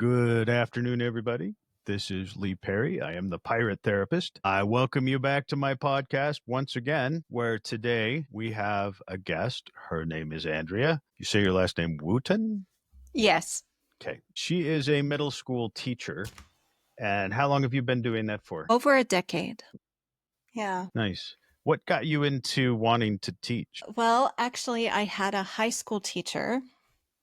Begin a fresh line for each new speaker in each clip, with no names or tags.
Good afternoon, everybody. This is Lee Perry. I am the Pirate Therapist. I welcome you back to my podcast once again, where today we have a guest. Her name is Andrea. You say your last name Wooten?
Yes.
Okay. She is a middle school teacher. And how long have you been doing that for?
Over a decade. Yeah.
Nice. What got you into wanting to teach?
Well, actually, I had a high school teacher,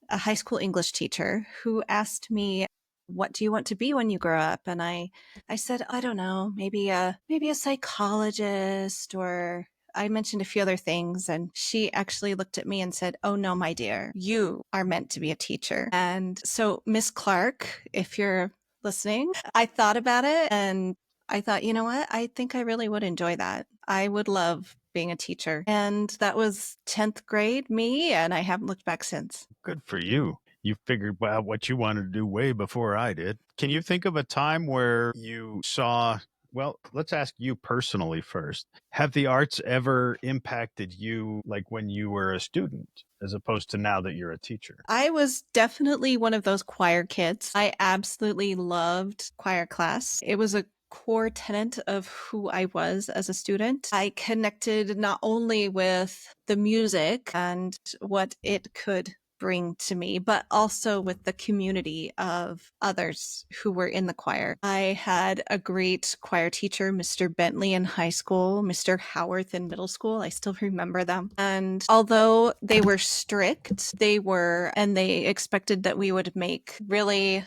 a high school English teacher, who asked me, "What do you want to be when you grow up?" And I said, "I don't know, maybe a psychologist," or I mentioned a few other things. And she actually looked at me and said, "Oh no, my dear, you are meant to be a teacher." And so, Miss Clark, if you're listening, I thought about it and I thought, you know what? I think I really would enjoy that. I would love being a teacher. And that was 10th grade me, and I haven't looked back since.
Good for you. You figured out what you wanted to do way before I did. Can you think of a time where you saw, well, let's ask you personally first. Have the arts ever impacted you like when you were a student as opposed to now that you're a teacher?
I was definitely one of those choir kids. I absolutely loved choir class. It was a core tenet of who I was as a student. I connected not only with the music and what it could bring to me, but also with the community of others who were in the choir. I had a great choir teacher, Mr. Bentley in high school, Mr. Howarth in middle school. I still remember them. And although they were strict, they expected that we would make really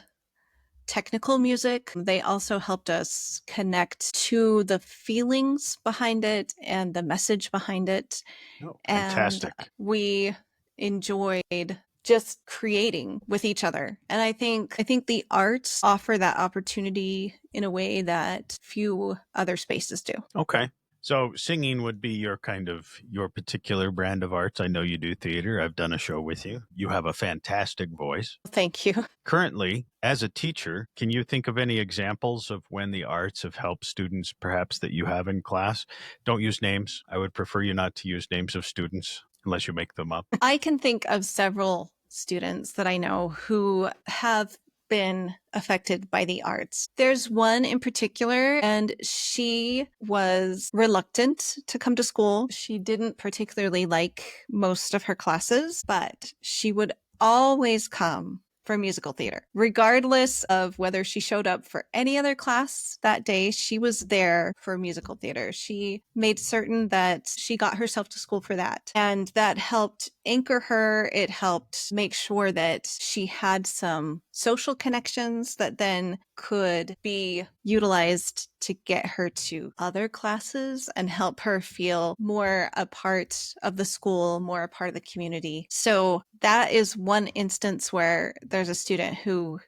technical music. They also helped us connect to the feelings behind it and the message behind it.
Oh,
And
fantastic.
we enjoyed just creating with each other. And I think the arts offer that opportunity in a way that few other spaces do.
Okay. So singing would be your particular brand of arts. I know you do theater. I've done a show with you. You have a fantastic voice.
Thank you.
Currently, as a teacher, can you think of any examples of when the arts have helped students perhaps that you have in class? Don't use names. I would prefer you not to use names of students unless you make them up.
I can think of several students that I know who have been affected by the arts. There's one in particular, and she was reluctant to come to school. She didn't particularly like most of her classes, but she would always come for musical theater. Regardless of whether she showed up for any other class that day, she was there for musical theater. She made certain that she got herself to school for that. And that helped anchor her. It helped make sure that she had some social connections that then could be utilized to get her to other classes and help her feel more a part of the school, more a part of the community. So that is one instance where there's a student who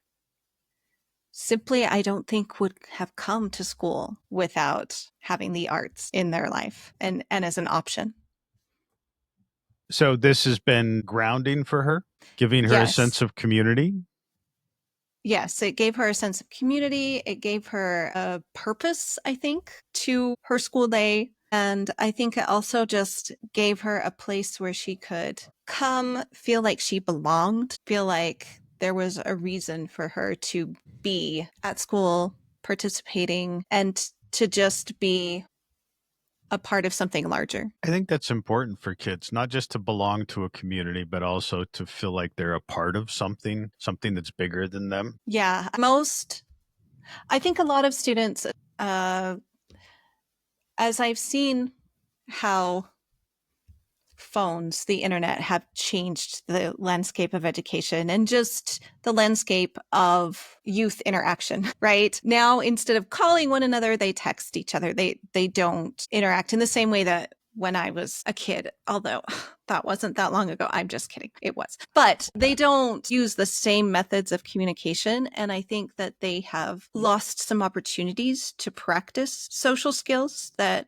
simply I don't think would have come to school without having the arts in their life and as an option.
So this has been grounding for her, giving her a sense
Yes.
of community.
Yes, it gave her a sense of community. It gave her a purpose, I think, to her school day. And I think it also just gave her a place where she could come, feel like she belonged, feel like there was a reason for her to be at school, participating, and to just be a part of something larger.
I think that's important for kids, not just to belong to a community, but also to feel like they're a part of something that's bigger than them.
Yeah, I think a lot of students, as I've seen how phones, the internet have changed the landscape of education and just the landscape of youth interaction, right? Now, instead of calling one another, they text each other. They don't interact in the same way that when I was a kid, although that wasn't that long ago. I'm just kidding. It was. But they don't use the same methods of communication. And I think that they have lost some opportunities to practice social skills that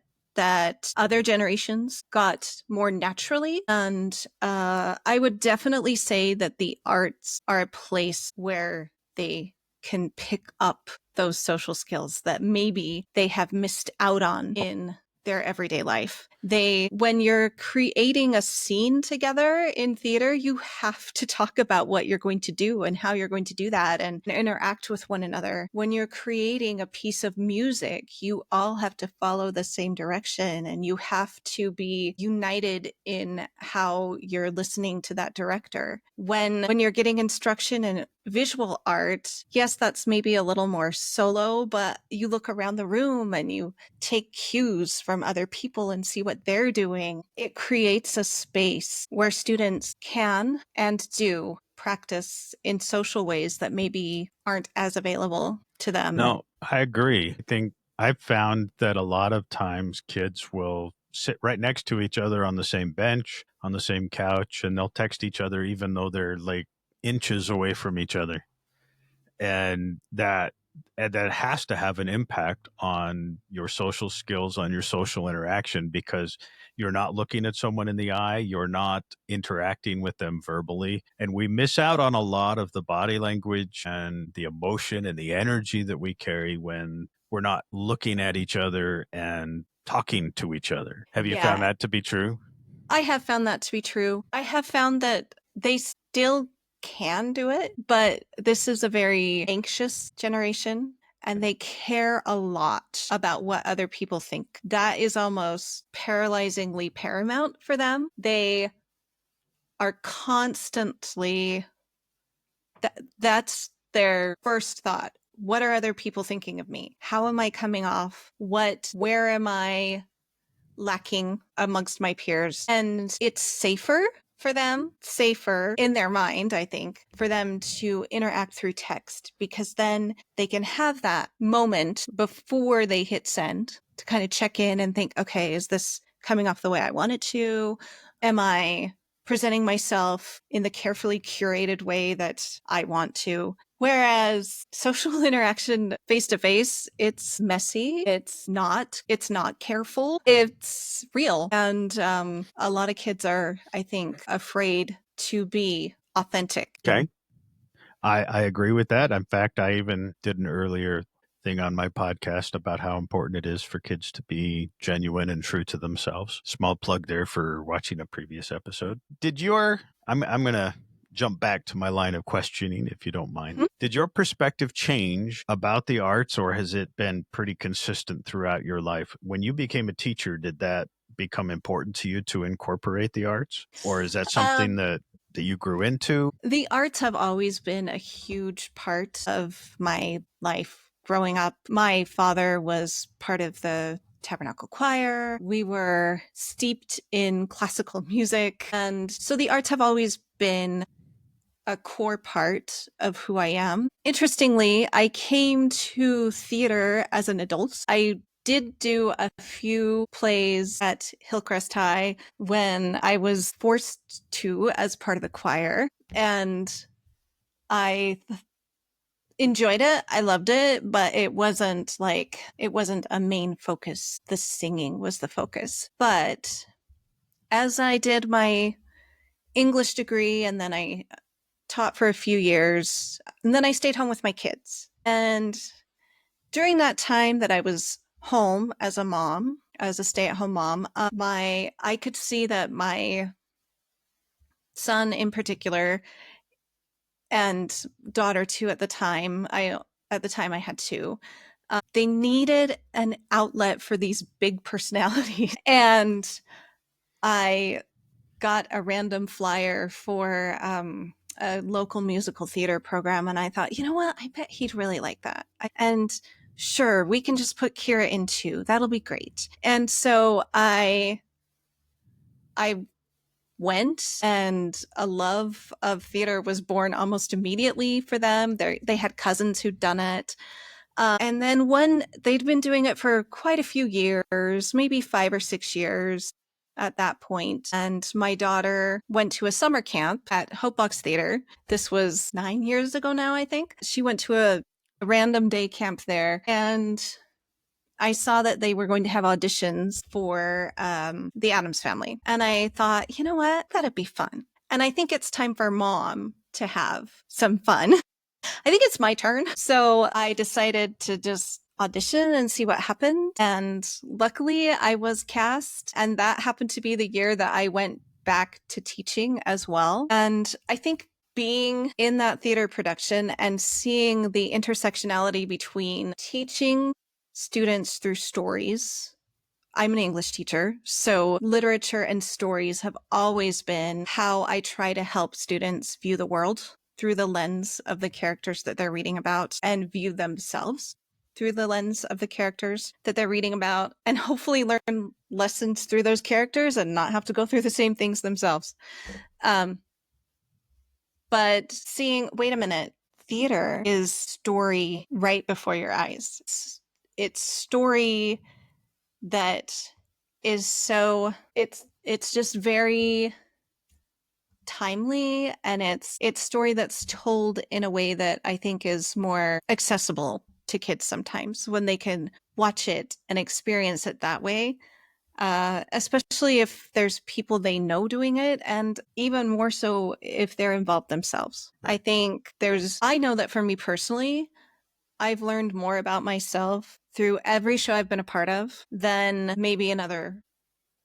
other generations got more naturally. And I would definitely say that the arts are a place where they can pick up those social skills that maybe they have missed out on in their everyday life. When you're creating a scene together in theater, you have to talk about what you're going to do and how you're going to do that and interact with one another. When you're creating a piece of music, you all have to follow the same direction and you have to be united in how you're listening to that director. When you're getting instruction in visual art, yes, that's maybe a little more solo, but you look around the room and you take cues from other people and see what they're doing. It creates a space where students can and do practice in social ways that maybe aren't as available to them.
No, I agree. I think I've found that a lot of times kids will sit right next to each other on the same bench, on the same couch, and they'll text each other even though they're like inches away from each other. And that has to have an impact on your social skills, on your social interaction, because you're not looking at someone in the eye, you're not interacting with them verbally, and we miss out on a lot of the body language and the emotion and the energy that we carry when we're not looking at each other and talking to each other. Have you found that to be true?
I have found that to be true. I have found that they still can do it, but this is a very anxious generation and they care a lot about what other people think. That is almost paralyzingly paramount for them. They are constantly, that's their first thought. What are other people thinking of me? How am I coming off? Where am I lacking amongst my peers? And it's safer in their mind, I think, for them to interact through text, because then they can have that moment before they hit send to kind of check in and think, okay, is this coming off the way I want it to? Am I presenting myself in the carefully curated way that I want to? Whereas social interaction face to face, it's messy. It's not careful. It's real. And a lot of kids are, I think, afraid to be authentic.
Okay. I agree with that. In fact, I even did an earlier thing on my podcast about how important it is for kids to be genuine and true to themselves. Small plug there for watching a previous episode. I'm going to jump back to my line of questioning, if you don't mind. Mm-hmm. Did your perspective change about the arts, or has it been pretty consistent throughout your life? When you became a teacher, did that become important to you to incorporate the arts? Or is that something that you grew into?
The arts have always been a huge part of my life growing up. My father was part of the Tabernacle Choir. We were steeped in classical music. And so the arts have always been a core part of who I am. Interestingly, I came to theater as an adult. I did do a few plays at Hillcrest High when I was forced to as part of the choir, and I enjoyed it. I loved it, but it wasn't a main focus. The singing was the focus. But as I did my English degree, and then I taught for a few years, and then I stayed home with my kids. And during that time that I was home as a stay-at-home mom, I could see that my son in particular, and daughter too at the time, I had two, they needed an outlet for these big personalities. And I got a random flyer for a local musical theater program, and I thought, you know what, I bet he'd really like that. And sure, we can just put Kira in too. That'll be great. And so I went, and a love of theater was born almost immediately for them. They had cousins who'd done it. And then they'd been doing it for quite a few years, maybe 5 or 6 years at that point. And my daughter went to a summer camp at Hope Box Theater. This was 9 years ago now, I think. She went to a random day camp there, and I saw that they were going to have auditions for the Addams Family. And I thought, you know what? That'd be fun. And I think it's time for mom to have some fun. I think it's my turn. So I decided to just audition and see what happened. And luckily, I was cast, and that happened to be the year that I went back to teaching as well. And I think being in that theater production and seeing the intersectionality between teaching students through stories. I'm an English teacher, so literature and stories have always been how I try to help students view the world through the lens of the characters that they're reading about and view themselves through the lens of the characters that they're reading about, and hopefully learn lessons through those characters and not have to go through the same things themselves. But seeing, wait a minute, theater is story right before your eyes. It's story that is so, it's just very timely, and it's story that's told in a way that I think is more accessible to kids sometimes when they can watch it and experience it that way. Especially if there's people they know doing it, and even more so if they're involved themselves. I think I know that for me personally, I've learned more about myself through every show I've been a part of than maybe in other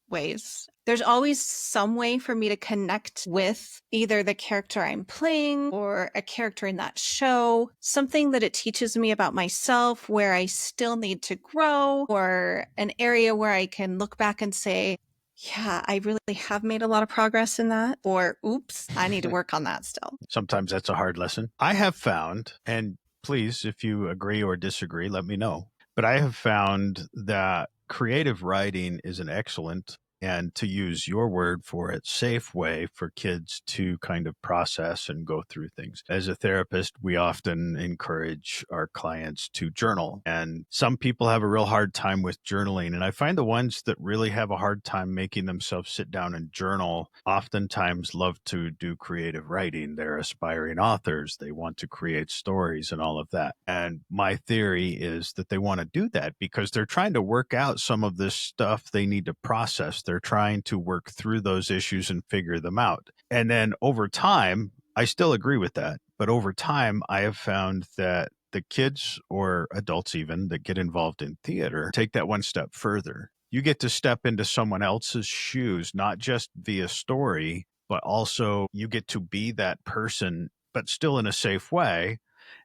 ways. There's always some way for me to connect with either the character I'm playing or a character in that show, something that it teaches me about myself where I still need to grow, or an area where I can look back and say, yeah, I really have made a lot of progress in that, or oops, I need to work on that still.
Sometimes that's a hard lesson. I have found, and please, if you agree or disagree, let me know. But I have found that creative writing is an excellent, and to use your word for it, safe way for kids to kind of process and go through things. As a therapist, we often encourage our clients to journal, and some people have a real hard time with journaling. And I find the ones that really have a hard time making themselves sit down and journal oftentimes love to do creative writing. They're aspiring authors. They want to create stories and all of that. And my theory is that they want to do that because they're trying to work out some of this stuff they need to process. They're trying to work through those issues and figure them out. And then over time, I still agree with that. But over time, I have found that the kids or adults even that get involved in theater take that one step further. You get to step into someone else's shoes, not just via story, but also you get to be that person, but still in a safe way.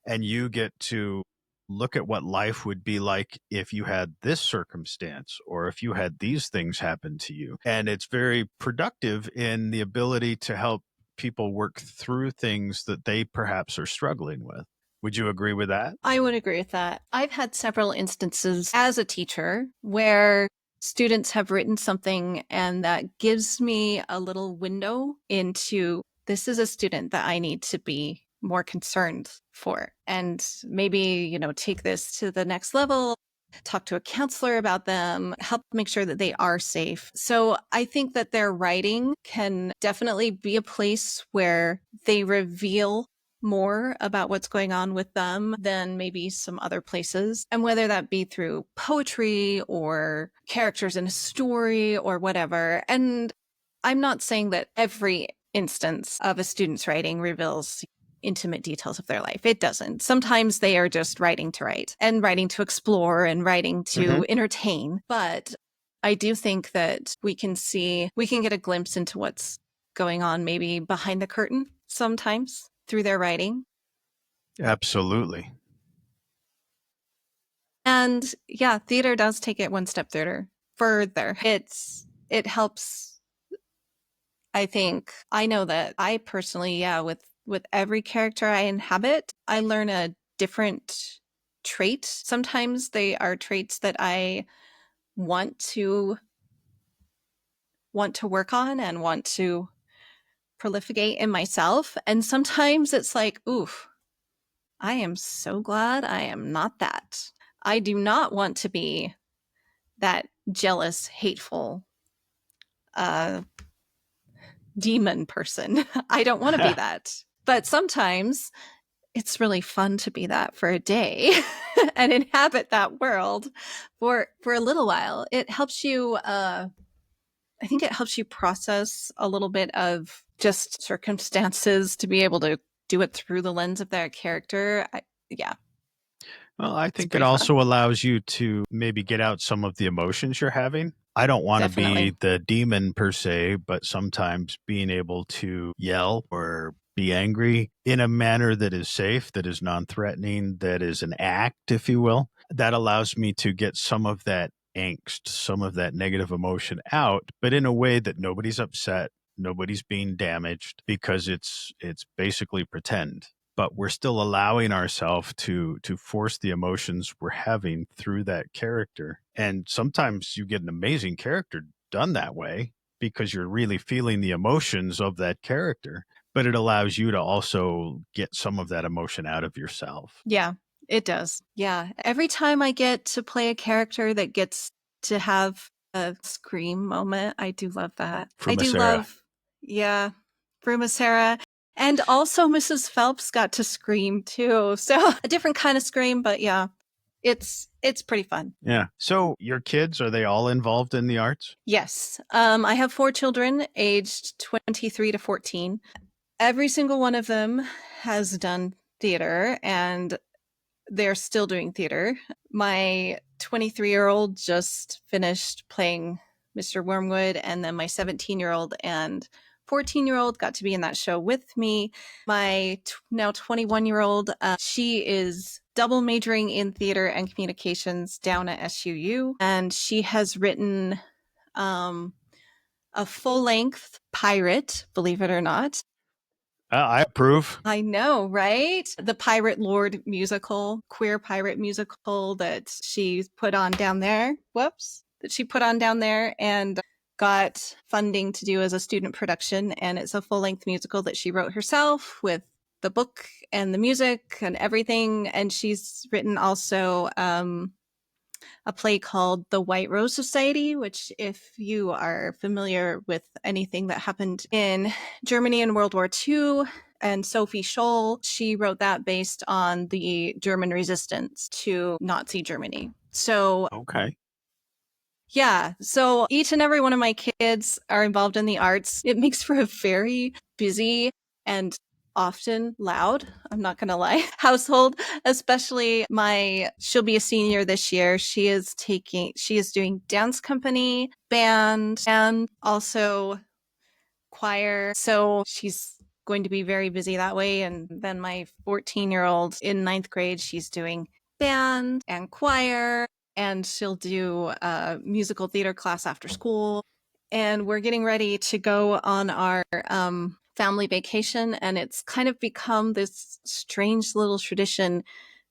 And you get to look at what life would be like if you had this circumstance or if you had these things happen to you. And it's very productive in the ability to help people work through things that they perhaps are struggling with. Would you agree with that?
I would agree with that. I've had several instances as a teacher where students have written something, and that gives me a little window into, this is a student that I need to be more concerned for, and maybe, take this to the next level, talk to a counselor about them, help make sure that they are safe. So I think that their writing can definitely be a place where they reveal more about what's going on with them than maybe some other places. And whether that be through poetry or characters in a story or whatever. And I'm not saying that every instance of a student's writing reveals intimate details of their life. It doesn't. Sometimes they are just writing to write and writing to explore and writing to entertain. But I do think that we can get a glimpse into what's going on maybe behind the curtain sometimes through their writing.
Absolutely.
And yeah, theater does take it one step further. It helps. I think I know that I personally, with every character I inhabit, I learn a different trait. Sometimes they are traits that I want to work on and want to prolificate in myself. And sometimes it's like, oof, I am so glad I am not that. I do not want to be that jealous, hateful, demon person. I don't want to be that. But sometimes it's really fun to be that for a day and inhabit that world for a little while. It helps you, I think it helps you process a little bit of just circumstances to be able to do it through the lens of that character. Yeah.
Well, I
It's
think it
pretty fun.
also allows you to maybe get out some of the emotions you're having. I don't want to be
Definitely.
the demon per se, but sometimes being able to yell or be angry in a manner that is safe, that is non threatening, that is an act, if you will, that allows me to get some of that angst, some of that negative emotion out, but in a way that nobody's upset, nobody's being damaged because it's basically pretend, but we're still allowing ourselves to force the emotions we're having through that character. And sometimes you get an amazing character done that way because you're really feeling the emotions of that character, but it allows you to also get some of that emotion out of yourself.
Yeah, it does. Yeah. Every time I get to play a character that gets to have a scream moment, I do love that. I
From a
do
Sarah.
love, yeah, Bruma Sarah. And also Mrs. Phelps got to scream too. So a different kind of scream, but yeah, it's pretty fun.
Yeah. So your kids, are they all involved in the arts?
Yes. I have 4 children aged 23 to 14. Every single one of them has done theater and they're still doing theater. My 23-year-old just finished playing Mr. Wormwood, and then my 17-year-old and 14-year-old got to be in that show with me. My now 21-year-old, she is double majoring in theater and communications down at SUU, and she has written um, a full length pirate, believe it or not.
I approve.
I know, right? The Pirate Lord musical, queer pirate musical that she put on down there. Whoops. That she put on down there and got funding to do as a student production. And it's a full length musical that she wrote herself with the book and the music and everything. And she's written also a play called The White Rose Society, which, if you are familiar with anything that happened in Germany in World War II, and Sophie Scholl, she wrote that based on the German resistance to Nazi Germany. So,
Okay.
yeah, so each and every one of my kids are involved in the arts. It makes for a very busy and often loud, I'm not going to lie, household, especially she'll be a senior this year. She is doing dance company, band, and also choir. So she's going to be very busy that way. And then my 14-year-old in ninth grade, she's doing band and choir, and she'll do a musical theater class after school. And we're getting ready to go on our family vacation. And it's kind of become this strange little tradition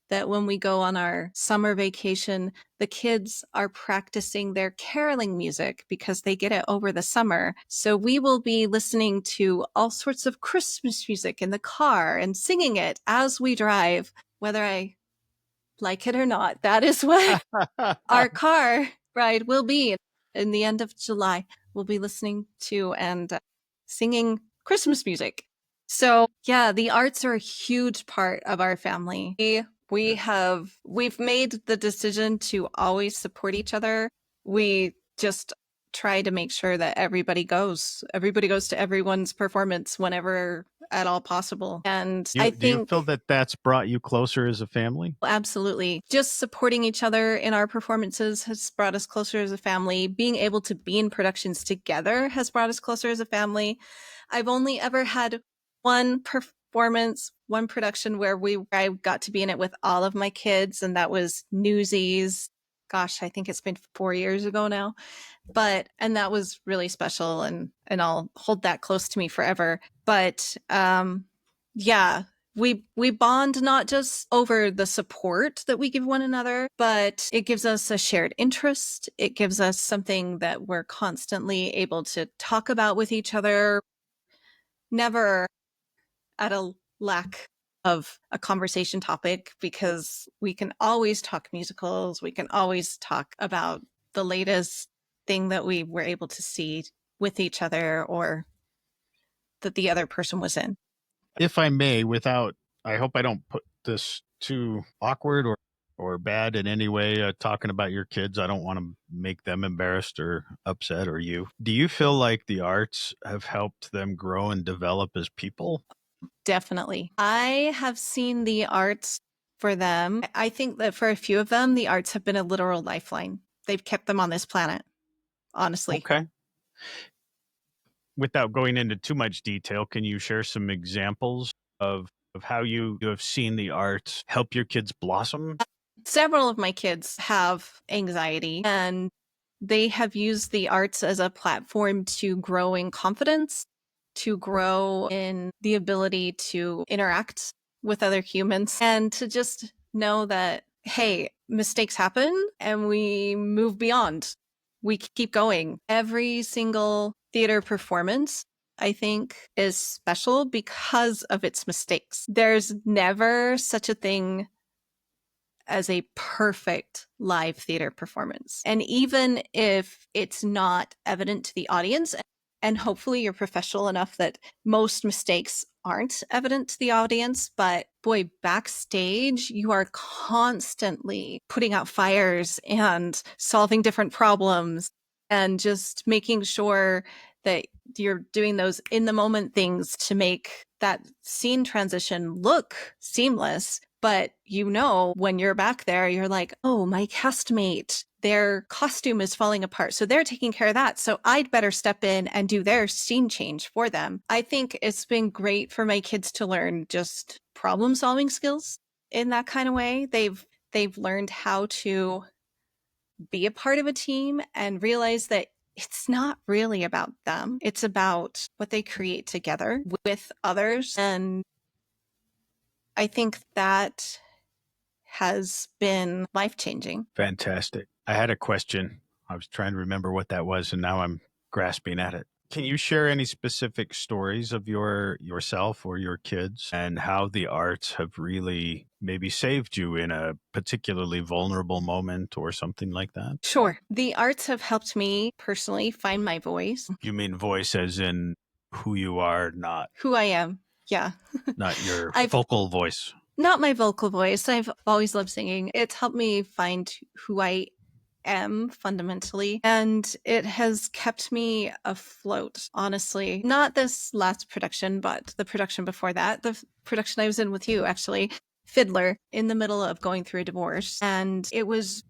that when we go on our summer vacation, the kids are practicing their caroling music because they get it over the summer. So we will be listening to all sorts of Christmas music in the car and singing it as we drive, whether I like it or not. That is what our car ride will be in the end of July. We'll be listening to and singing Christmas music. So, yeah, the arts are a huge part of our family. We've made the decision to always support each other. We just try to make sure that everybody goes. Everybody goes to everyone's performance whenever at all possible. And I
Do you feel
think
that that's brought you closer as a family?
absolutely. Just supporting each other in our performances has brought us closer as a family. Being able to be in productions together has brought us closer as a family. I've only ever had one performance, one production where I got to be in it with all of my kids, and that was Newsies. Gosh, I think it's been 4 years ago now. And that was really special, and I'll hold that close to me forever. But yeah, we bond not just over the support that we give one another, but it gives us a shared interest. It gives us something that we're constantly able to talk about with each other, never at a lack of a conversation topic, because we can always talk musicals. We can always talk about the latest thing that we were able to see with each other or that the other person was in.
If I may, without, I hope I don't put this too awkward or bad in any way, talking about your kids. I don't want to make them embarrassed or upset, or you. Do you feel like the arts have helped them grow and develop as people?
Definitely. I have seen the arts for them. I think that for a few of them, the arts have been a literal lifeline. They've kept them on this planet, honestly.
Okay. Without going into too much detail, can you share some examples of how you have seen the arts help your kids blossom?
Several of my kids have anxiety, and they have used the arts as a platform to grow in confidence, to grow in the ability to interact with other humans, and to just know that, hey, mistakes happen and we move beyond. We keep going. Every single theater performance, I think, is special because of its mistakes. There's never such a thing as a perfect live theater performance. And even if it's not evident to the audience, and hopefully you're professional enough that most mistakes aren't evident to the audience, but boy, backstage, you are constantly putting out fires and solving different problems and just making sure that you're doing those in the moment things to make that scene transition look seamless. But you know, when you're back there, you're like, oh, my castmate, their costume is falling apart. So they're taking care of that. So I'd better step in and do their scene change for them. I think it's been great for my kids to learn just problem solving skills in that kind of way. They've learned how to be a part of a team and realize that it's not really about them. It's about what they create together with others. And I think that has been life-changing.
Fantastic. I had a question. I was trying to remember what that was, and now I'm grasping at it. Can you share any specific stories of yourself or your kids and how the arts have really maybe saved you in a particularly vulnerable moment or something like that?
Sure. The arts have helped me personally find my voice,
You mean voice as in who you are, not
who I am. Yeah.
not your
I've
vocal voice.
not my vocal voice. I've always loved singing. It's helped me find who I am fundamentally, and it has kept me afloat, honestly. Not this last production, but the production before that, the production I was in with you, actually, Fiddler, in the middle of going through a divorce. And it was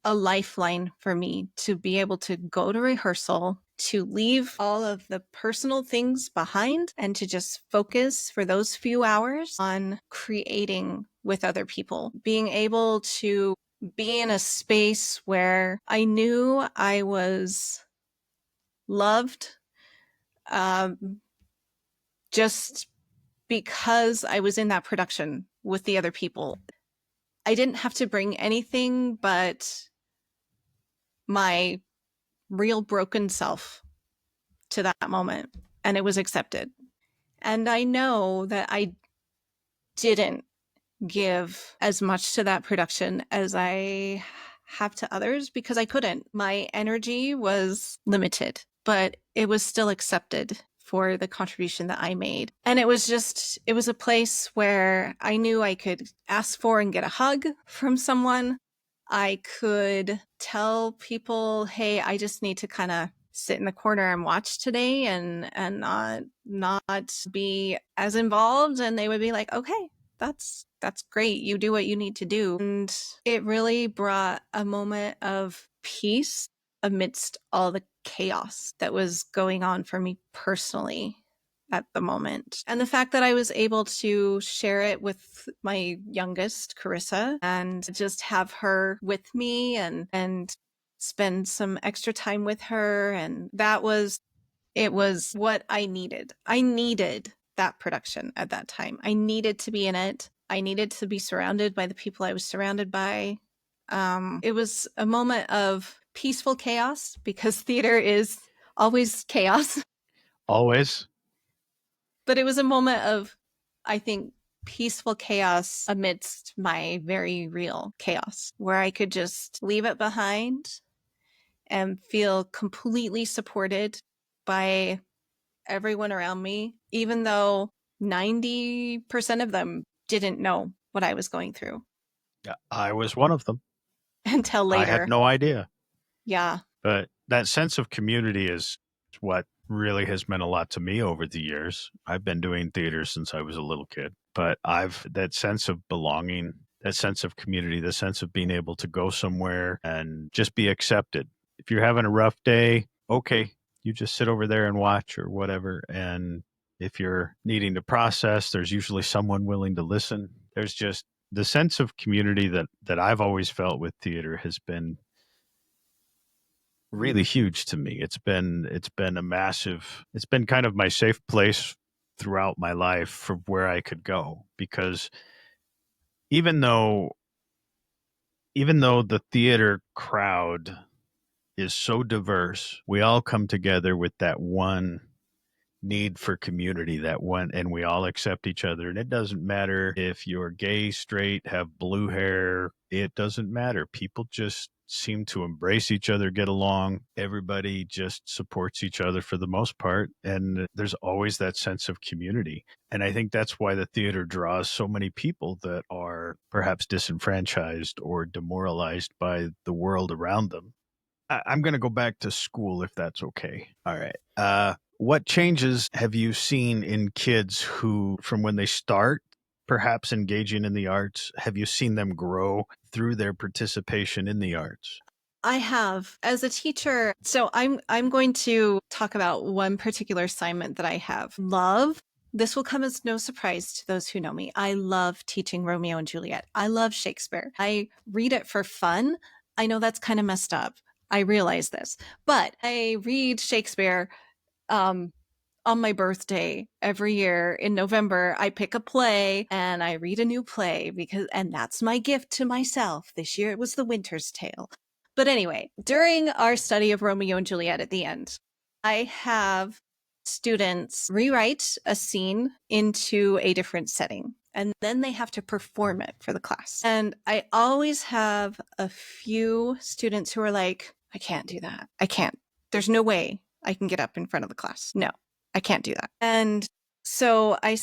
a lifeline for me to be able to go to rehearsal, to leave all of the personal things behind, and to just focus for those few hours on creating with other people, being able to be in a space where I knew I was loved, um, just because I was in that production with the other people. I didn't have to bring anything but my real broken self to that moment, and it was accepted. And I know that I didn't give as much to that production as I have to others because I couldn't. My energy was limited, but it was still accepted for the contribution that I made. And it was a place where I knew I could ask for and get a hug from someone. I could tell people, hey, I just need to kind of sit in the corner and watch today and not be as involved, and they would be like, okay, that's great, you do what you need to do. And it really brought a moment of peace amidst all the chaos that was going on for me personally at the moment. And the fact that I was able to share it with my youngest, Carissa, and just have her with me and spend some extra time with her, and it was what I needed. I needed that production at that time. I needed to be in it. I needed to be surrounded by the people I was surrounded by. It was a moment of peaceful chaos because theater is always chaos.
Always.
But it was a moment of, I think, peaceful chaos amidst my very real chaos, where I could just leave it behind and feel completely supported by everyone around me, even though 90% of them didn't know what I was going through
Yeah, I was one of them.
until
I had
later.
no idea.
Yeah.
But that sense of community is what really has meant a lot to me over the years. I've been doing theater since I was a little kid, but I've that sense of belonging that sense of community, the sense of being able to go somewhere and just be accepted. If you're having a rough day, okay, you just sit over there and watch or whatever. And if you're needing to process, there's usually someone willing to listen. There's just the sense of community that I've always felt with theater has been really huge to me. It's been a massive, it's been kind of my safe place throughout my life for where I could go, because even though even though the theater crowd is so diverse, we all come together with that one need for community, that one, and we all accept each other. And it doesn't matter if you're gay, straight, have blue hair, it doesn't matter. People just seem to embrace each other, get along. Everybody just supports each other for the most part. And there's always that sense of community. And I think that's why the theater draws so many people that are perhaps disenfranchised or demoralized by the world around them. I'm going to go back to school if that's okay. All right. What changes have you seen in kids who, from when they start perhaps engaging in the arts, have you seen them grow through their participation in the arts?
I have as a teacher. So I'm going to talk about one particular assignment that I have. Love. This will come as no surprise to those who know me. I love teaching Romeo and Juliet. I love Shakespeare. I read it for fun. I know that's kind of messed up. I realize this, but I read Shakespeare um, on my birthday every year in November. I pick a play and I read a new play and that's my gift to myself. This year it was The Winter's Tale. But anyway, during our study of Romeo and Juliet at the end, I have students rewrite a scene into a different setting, and then they have to perform it for the class. And I always have a few students who are like, I can't do that. I can't. There's no way I can get up in front of the class. No, I can't do that. And so I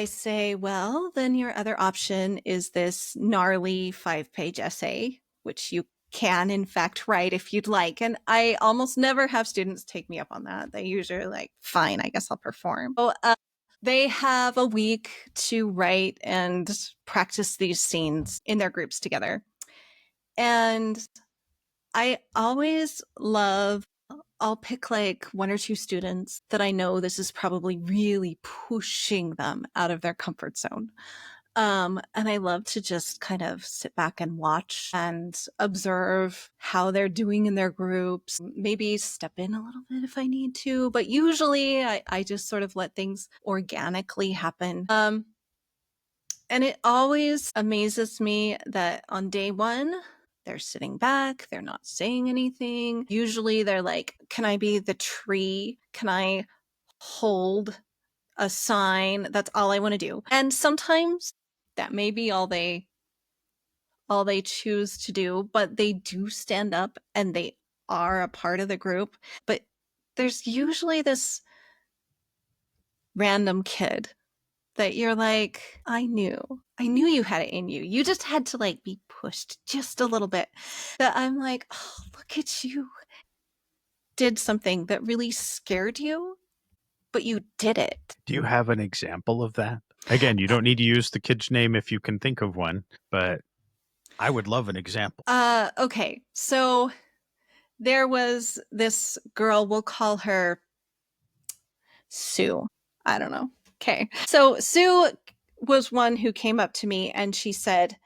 say, well, then your other option is this gnarly 5-page essay, which you can in fact write if you'd like. And I almost never have students take me up on that. They usually are like, fine, I guess I'll perform. So they have a week to write and practice these scenes in their groups together. And I always love, I'll pick like one or two students that I know this is probably really pushing them out of their comfort zone. And I love to just kind of sit back and watch and observe how they're doing in their groups, maybe step in a little bit if I need to, but usually I just sort of let things organically happen. And it always amazes me that on day one, they're sitting back, they're not saying anything. Usually they're like, can I be the tree? Can I hold a sign? That's all I want to do. And sometimes that may be all they choose to do, but they do stand up and they are a part of the group. But there's usually this random kid that you're like, I knew you had it in you. You just had to like be pushed just a little bit. That I'm like, oh, look at you. Did something that really scared you, but you did it.
Do you have an example of that? Again, you don't need to use the kid's name if you can think of one, but I would love an example.
Okay. So there was this girl, we'll call her Sue. I don't know. Okay. So Sue was one who came up to me and she said,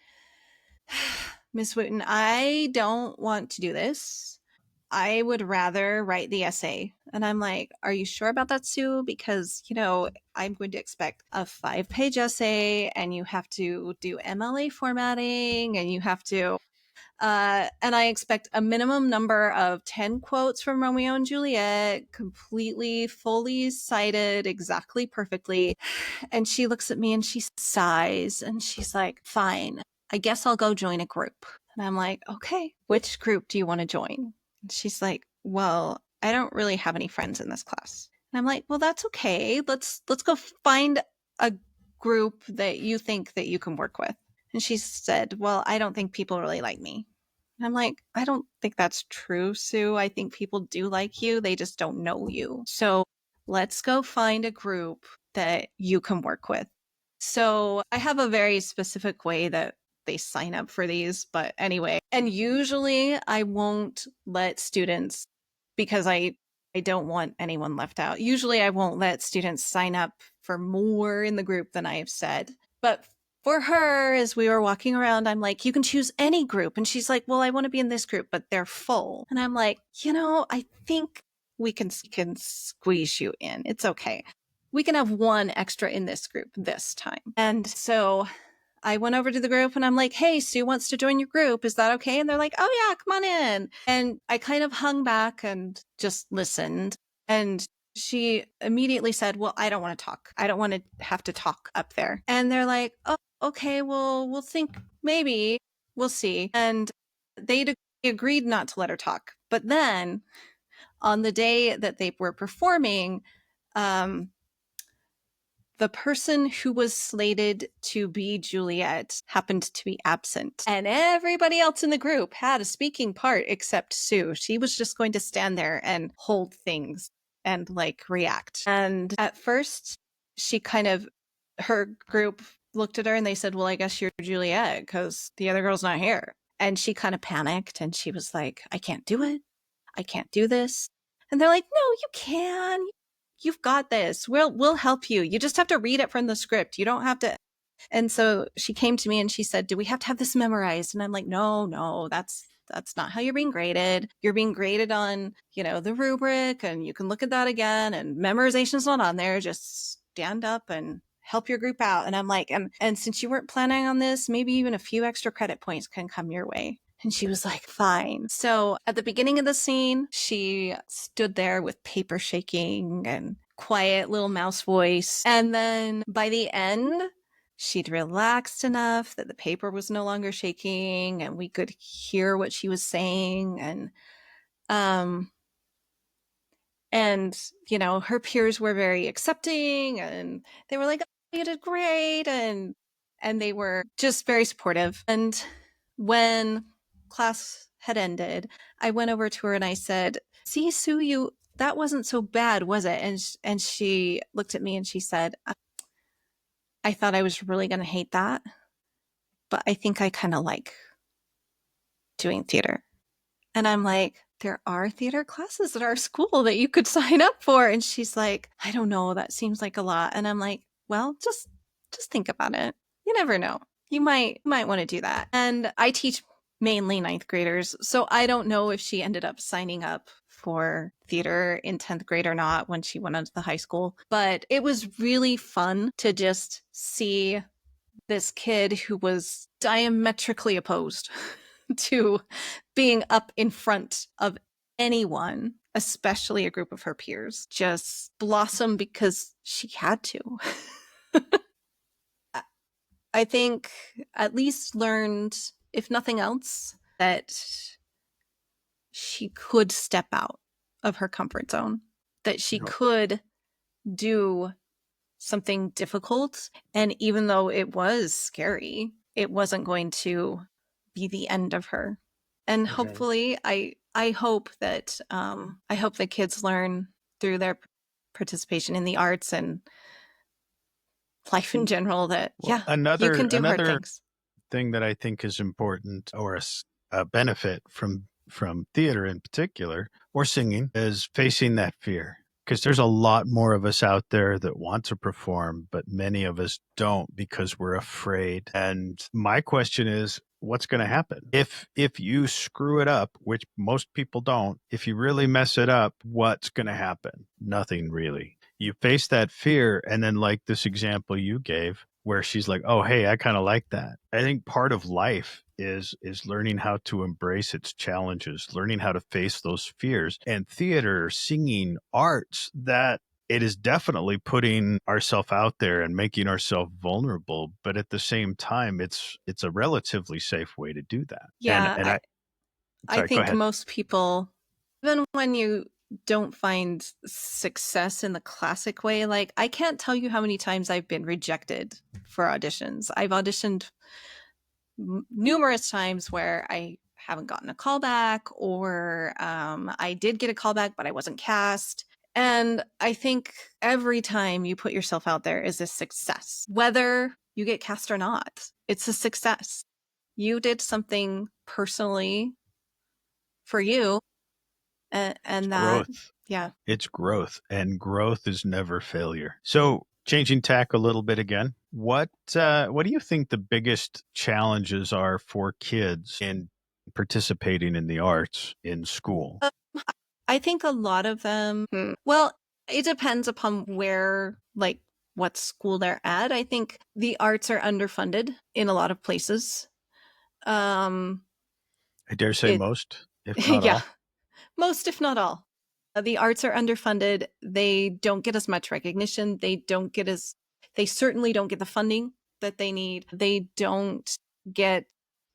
Miss Wooten, I don't want to do this. I would rather write the essay. And I'm like, are you sure about that, Sue? Because, I'm going to expect a 5-page essay and you have to do MLA formatting and you have to and I expect a minimum number of 10 quotes from Romeo and Juliet, completely, fully cited, exactly perfectly. And she looks at me and she sighs and she's like, fine, I guess I'll go join a group. And I'm like, okay, which group do you want to join? And she's like, well, I don't really have any friends in this class. And I'm like, well, that's okay. Let's go find a group that you think that you can work with. And she said, well, I don't think people really like me. And I'm like, I don't think that's true, Sue. I think people do like you. They just don't know you. So let's go find a group that you can work with. So I have a very specific way that they sign up for these. But anyway, and usually I won't let students, because I don't want anyone left out. Usually I won't let students sign up for more in the group than I have said. But for her, as we were walking around, I'm like, you can choose any group. And she's like, well, I want to be in this group, but they're full. And I'm like, I think we can squeeze you in. It's okay. We can have one extra in this group this time. And so I went over to the group and I'm like, hey, Sue wants to join your group. Is that okay? And they're like, oh, yeah, come on in. And I kind of hung back and just listened. And she immediately said, well, I don't want to talk. I don't want to have to talk up there. And they're like, oh, okay, well, we'll think maybe. We'll see. And they agreed not to let her talk. But then on the day that they were performing, the person who was slated to be Juliet happened to be absent. And everybody else in the group had a speaking part except Sue. She was just going to stand there and hold things and like react. And at first, her group looked at her and they said, well, I guess you're Juliet because the other girl's not here. And she kind of panicked and she was like, I can't do it. I can't do this. And they're like, no, you can. You've got this. We'll help you. You just have to read it from the script. You don't have to. And so she came to me and she said, do we have to have this memorized? And I'm like, no, that's not how you're being graded. You're being graded on, the rubric, and you can look at that again, and memorization's not on there. Just stand up and help your group out. And I'm like, and since you weren't planning on this, maybe even a few extra credit points can come your way. And she was like, fine. So at the beginning of the scene, she stood there with paper shaking and quiet little mouse voice. And then by the end, she'd relaxed enough that the paper was no longer shaking and we could hear what she was saying. And her peers were very accepting and they were like, oh, you did great. And they were just very supportive. And when class had ended, I went over to her and I said, see, Sue, that wasn't so bad, was it? And she looked at me and she said, I thought I was really going to hate that, but I think I kind of like doing theater. And I'm like, there are theater classes at our school that you could sign up for. And she's like, I don't know, that seems like a lot. And I'm like, well, just think about it. You never know. You might want to do that. And I teach mainly ninth graders, so I don't know if she ended up signing up for theater in 10th grade or not when she went on to the high school. But it was really fun to just see this kid who was diametrically opposed to being up in front of anyone, especially a group of her peers, just blossom because she had to. I think at least learned, if nothing else, that she could step out of her comfort zone, that she could do something difficult. And even though it was scary, it wasn't going to be the end of her. And hopefully, I hope that kids learn through their participation in the arts and life in general that you can do hard things.
Thing that I think is important, or a benefit from theater in particular, or singing, is facing that fear. Because there's a lot more of us out there that want to perform, but many of us don't because we're afraid. And my question is, what's going to happen if you screw it up, which most people don't? If you really mess it up, what's going to happen? Nothing really. You face that fear, and then like this example you gave, where she's like, oh, hey, I kind of like that. I think part of life is learning how to embrace its challenges, learning how to face those fears. And theater, singing, arts, that it is definitely putting ourselves out there and making ourselves vulnerable. But at the same time, it's a relatively safe way to do that.
Yeah.
And
I think most people, even when you don't find success in the classic way, like I can't tell you how many times I've been rejected for auditions. I've auditioned numerous times where I haven't gotten a callback, or I did get a callback, but I wasn't cast. And I think every time you put yourself out there is a success, whether you get cast or not. It's a success. You did something personally for you,
It's
and that,
growth.
yeah.
It's growth, and growth is never failure. So, changing tack a little bit again, what do you think the biggest challenges are for kids in participating in the arts in school?
Uh, I think a lot of them, well, it depends upon where, like, what school they're at. I think the arts are underfunded in a lot of places. Um,
I dare say
it,
most, if not
yeah,
all.
most, if not all. The arts are underfunded. They don't get as much recognition. They certainly don't get the funding that they need. They don't get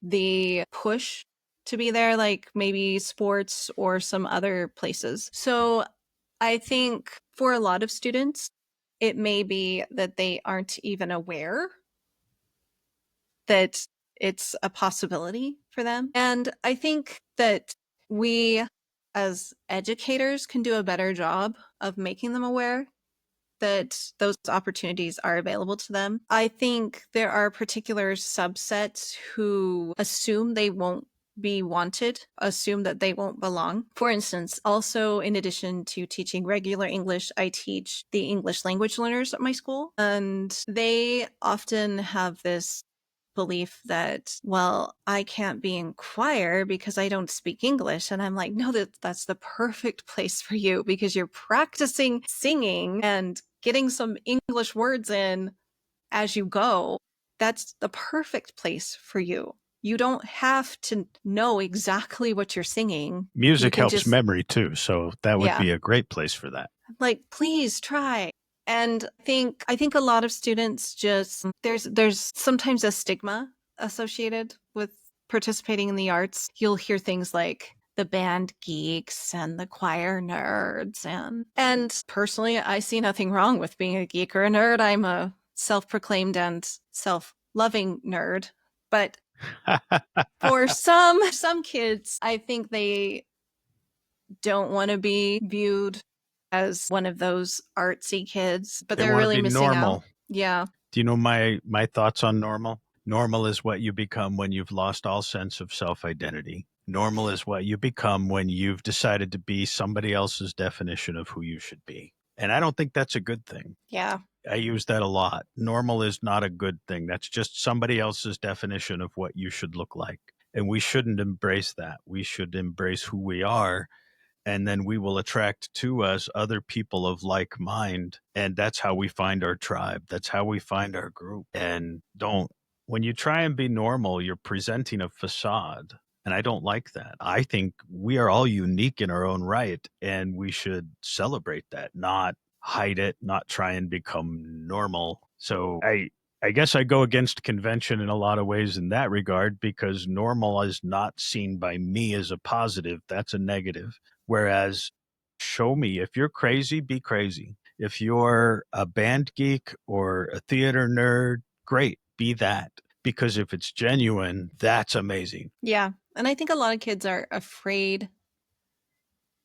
the push to be there, like maybe sports or some other places. So I think for a lot of students, it may be that they aren't even aware that it's a possibility for them. And I think that we as educators can do a better job of making them aware that those opportunities are available to them. I think there are particular subsets who assume they won't be wanted, assume that they won't belong. For instance, also in addition to teaching regular English, I teach the English language learners at my school, and they often have this belief that, well, I can't be in choir because I don't speak English. And I'm like, no, that's the perfect place for you because you're practicing singing and getting some English words in as you go. That's the perfect place for you. You don't have to know exactly what you're singing. You
Music
can
helps
just,
memory too, so that would
yeah,
be a great place for that.
like, please try. And I think a lot of students just, there's sometimes a stigma associated with participating in the arts. You'll hear things like the band geeks and the choir nerds, and personally I see nothing wrong with being a geek or a nerd. I'm a self-proclaimed and self-loving nerd. But for some kids, I think they don't want to be viewed as one of those artsy kids, but
They
they're
want to
really
be
missing out.
normal.
Yeah.
Do you know my thoughts on normal? Normal is what you become when you've lost all sense of self-identity. Normal is what you become when you've decided to be somebody else's definition of who you should be. And I don't think that's a good thing.
Yeah.
I use that a lot. Normal is not a good thing. That's just somebody else's definition of what you should look like. And we shouldn't embrace that. We should embrace who we are, and then we will attract to us other people of like mind, and that's how we find our tribe, that's how we find our group. And don't when you try and be normal, you're presenting a facade, and I don't like that. I think we are all unique in our own right, and we should celebrate that, not hide it, not try and become normal. So I guess I go against convention in a lot of ways in that regard, because normal is not seen by me as a positive, that's a negative. Whereas, show me if you're crazy, be crazy. If you're a band geek or a theater nerd, great, be that. Because if it's genuine, that's amazing.
Yeah. And I think a lot of kids are afraid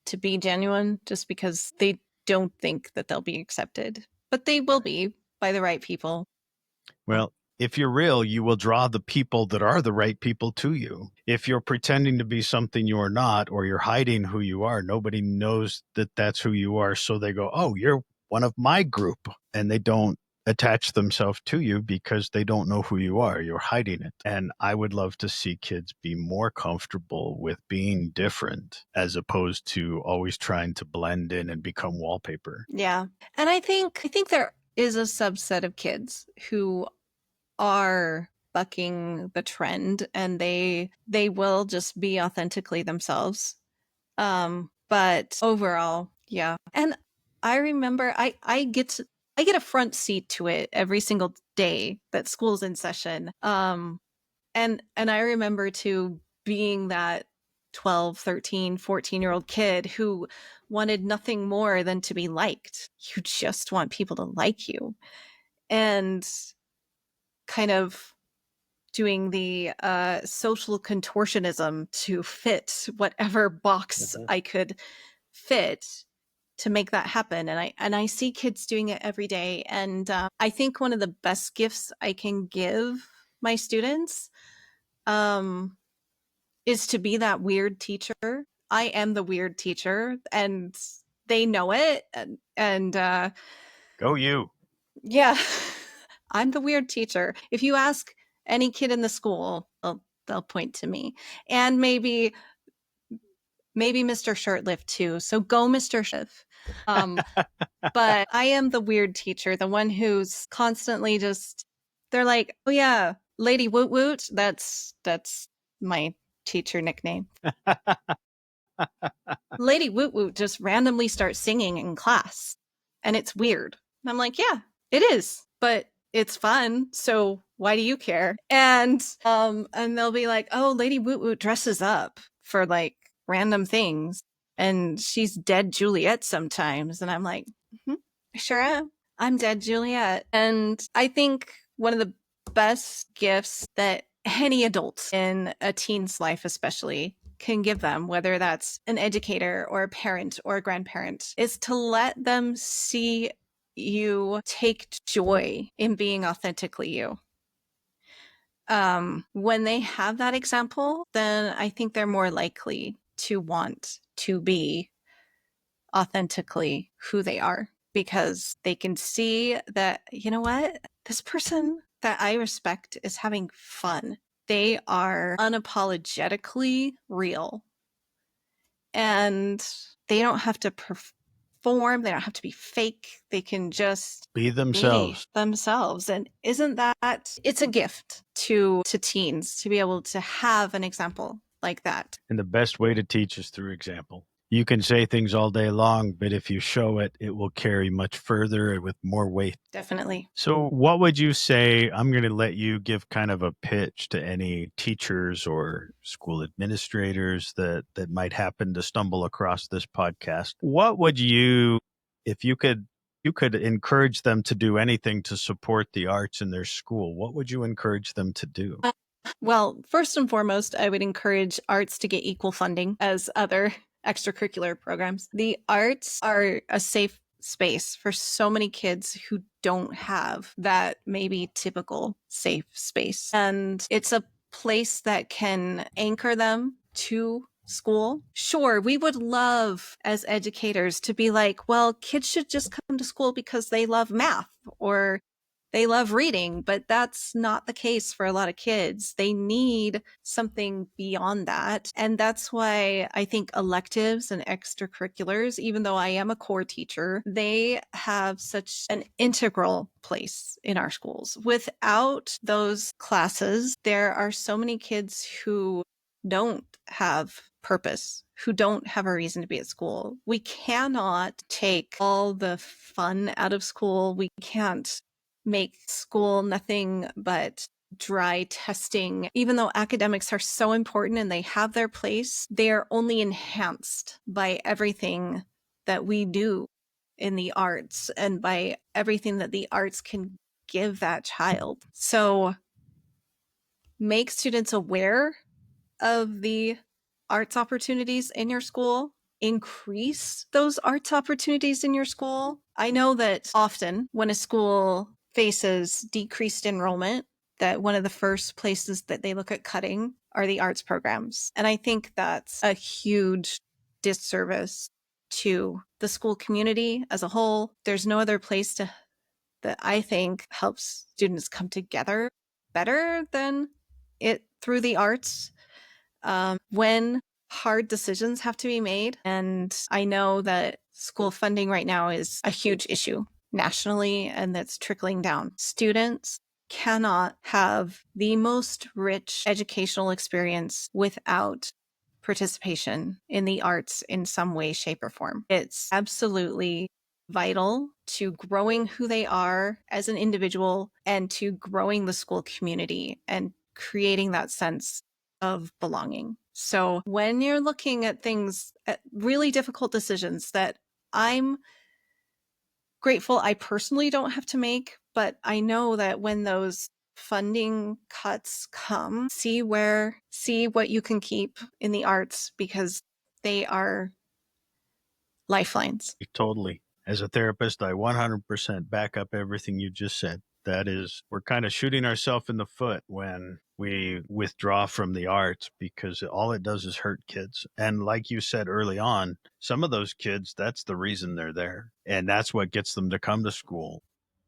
to be genuine just because they don't think that they'll be accepted, but they will be by the right people.
Well, if you're real, you will draw the people that are the right people to you. If you're pretending to be something you're not, or you're hiding who you are, nobody knows that that's who you are. So they go, oh, you're one of my group. And they don't attach themselves to you because they don't know who you are. You're hiding it. And I would love to see kids be more comfortable with being different as opposed to always trying to blend in and become wallpaper.
Yeah. And I think there is a subset of kids who are bucking the trend and they will just be authentically themselves. But overall, yeah. And I remember I get a front seat to it every single day that school's in session. And I remember too being that 12, 13, 14-year-old kid who wanted nothing more than to be liked. You just want people to like you. And kind of doing the social contortionism to fit whatever box
Mhm.
I could fit to make that happen. And I see kids doing it every day. And I think one of the best gifts I can give my students is to be that weird teacher. I am the weird teacher, and they know it. And
Go you.
yeah, I'm the weird teacher. If you ask any kid in the school, they'll point to me. And maybe Mr. Shirtlift too. So go, Mr. Shirtlift. But I am the weird teacher, the one who's constantly just, they're like, oh yeah, Lady Woot Woot. That's my teacher nickname. Lady Woot Woot just randomly starts singing in class, and it's weird. And I'm like, yeah, it is, but it's fun. So why do you care? And they'll be like, oh, Lady Woot Woot dresses up for like random things, and she's dead Juliet sometimes. And I'm like, mm-hmm, I sure am. I'm dead Juliet. And I think one of the best gifts that any adult in a teen's life, especially, can give them, whether that's an educator or a parent or a grandparent, is to let them see you take joy in being authentically you. When they have that example, then I think they're more likely to want to be authentically who they are, because they can see that, you know what, this person that I respect is having fun. They are unapologetically real, and they don't have to perform. They don't have to be fake. They can just
Be themselves.
be themselves. And isn't that, it's a gift to teens to be able to have an example like that.
And the best way to teach is through example. You can say things all day long, but if you show it, it will carry much further and with more weight.
Definitely.
So, what would you say? I'm going to let you give kind of a pitch to any teachers or school administrators that might happen to stumble across this podcast. What would you, if you could encourage them to do anything to support the arts in their school, what would you encourage them to do?
Well, first and foremost, I would encourage arts to get equal funding as other extracurricular programs. The arts are a safe space for so many kids who don't have that maybe typical safe space. And it's a place that can anchor them to school. Sure, we would love as educators to be like, well, kids should just come to school because they love math or they love reading, but that's not the case for a lot of kids. They need something beyond that. And that's why I think electives and extracurriculars, even though I am a core teacher, they have such an integral place in our schools. Without those classes, there are so many kids who don't have purpose, who don't have a reason to be at school. We cannot take all the fun out of school. We can't make school nothing but dry testing. Even though academics are so important and they have their place, they are only enhanced by everything that we do in the arts and by everything that the arts can give that child. So make students aware of the arts opportunities in your school. Increase those arts opportunities in your school. I know that often when a school faces decreased enrollment, that one of the first places that they look at cutting are the arts programs. And I think that's a huge disservice to the school community as a whole. There's no other place that I think helps students come together better than it through the arts. When hard decisions have to be made, and I know that school funding right now is a huge issue nationally, and that's trickling down. Students cannot have the most rich educational experience without participation in the arts in some way, shape, or form. It's absolutely vital to growing who they are as an individual and to growing the school community and creating that sense of belonging. So when you're looking at things, at really difficult decisions that I'm grateful I personally don't have to make, but I know that when those funding cuts come, see what you can keep in the arts, because they are lifelines.
Totally. As a therapist, I 100% back up everything you just said. That is, we're kind of shooting ourselves in the foot when we withdraw from the arts because all it does is hurt kids. And like you said early on, some of those kids, that's the reason they're there. And that's what gets them to come to school.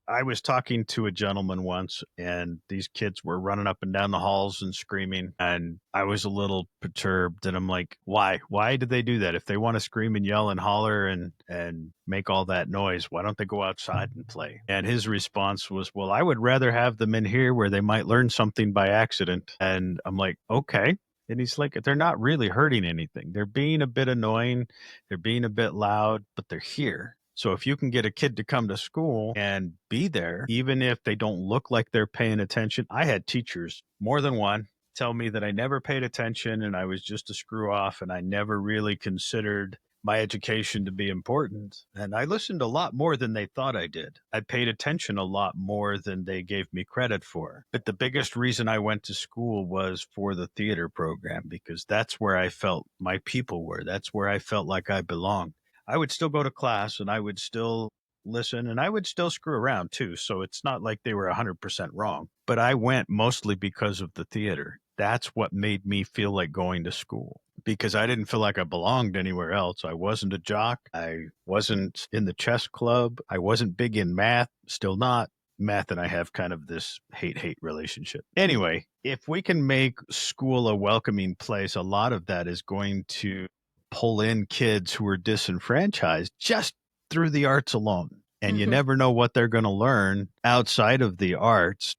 I was talking to a gentleman once, and these kids were running up and down the halls and screaming. And I was a little perturbed. And I'm like, why? Why did they do that? If they want to scream and yell and holler and make all that noise, why don't they go outside and play? And his response was, well, I would rather have them in here where they might learn something by accident. And I'm like, okay. And he's like, they're not really hurting anything. They're being a bit annoying. They're being a bit loud, but they're here. So if you can get a kid to come to school and be there, even if they don't look like they're paying attention. I had teachers, more than one, tell me that I never paid attention and I was just a screw off and I never really considered my education to be important. And I listened a lot more than they thought I did. I paid attention a lot more than they gave me credit for. But the biggest reason I went to school was for the theater program because that's where I felt my people were. That's where I felt like I belonged. I would still go to class and I would still listen and I would still screw around too. So it's not like they were 100% wrong, but I went mostly because of the theater. That's what made me feel like going to school because I didn't feel like I belonged anywhere else. I wasn't a jock. I wasn't in the chess club. I wasn't big in math, still not. Math and I have kind of this hate relationship. Anyway, if we can make school a welcoming place, a lot of that is going to pull in kids who are disenfranchised just through the arts alone. And you never know what they're going to learn outside of the arts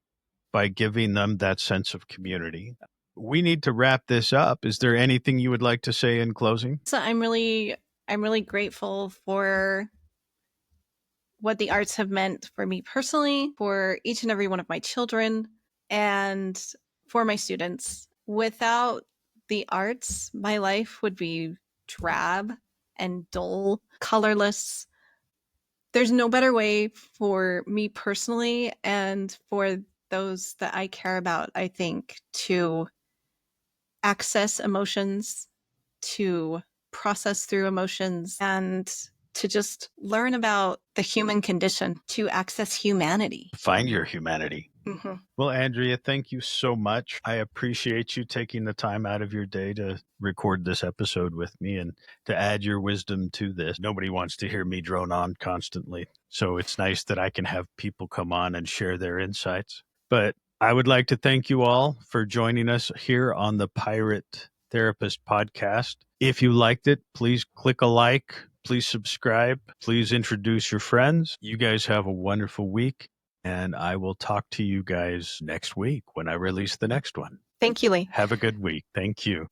by giving them that sense of community. We need to wrap this up. Is there anything you would like to say in closing?
So I'm really grateful for what the arts have meant for me personally, for each and every one of my children, and for my students. Without the arts, my life would be drab and dull, colorless. There's no better way for me personally and for those that I care about, I think, to access emotions, to process through emotions, and to just learn about the human condition, to access humanity.
Find your humanity. Well, Andrea, thank you so much. I appreciate you taking the time out of your day to record this episode with me and to add your wisdom to this. Nobody wants to hear me drone on constantly. So it's nice that I can have people come on and share their insights. But I would like to thank you all for joining us here on the Pirate Therapist podcast. If you liked it, please click a like, please subscribe, please introduce your friends. You guys have a wonderful week. And I will talk to you guys next week when I release the next one.
Thank you, Lee.
Have a good week. Thank you.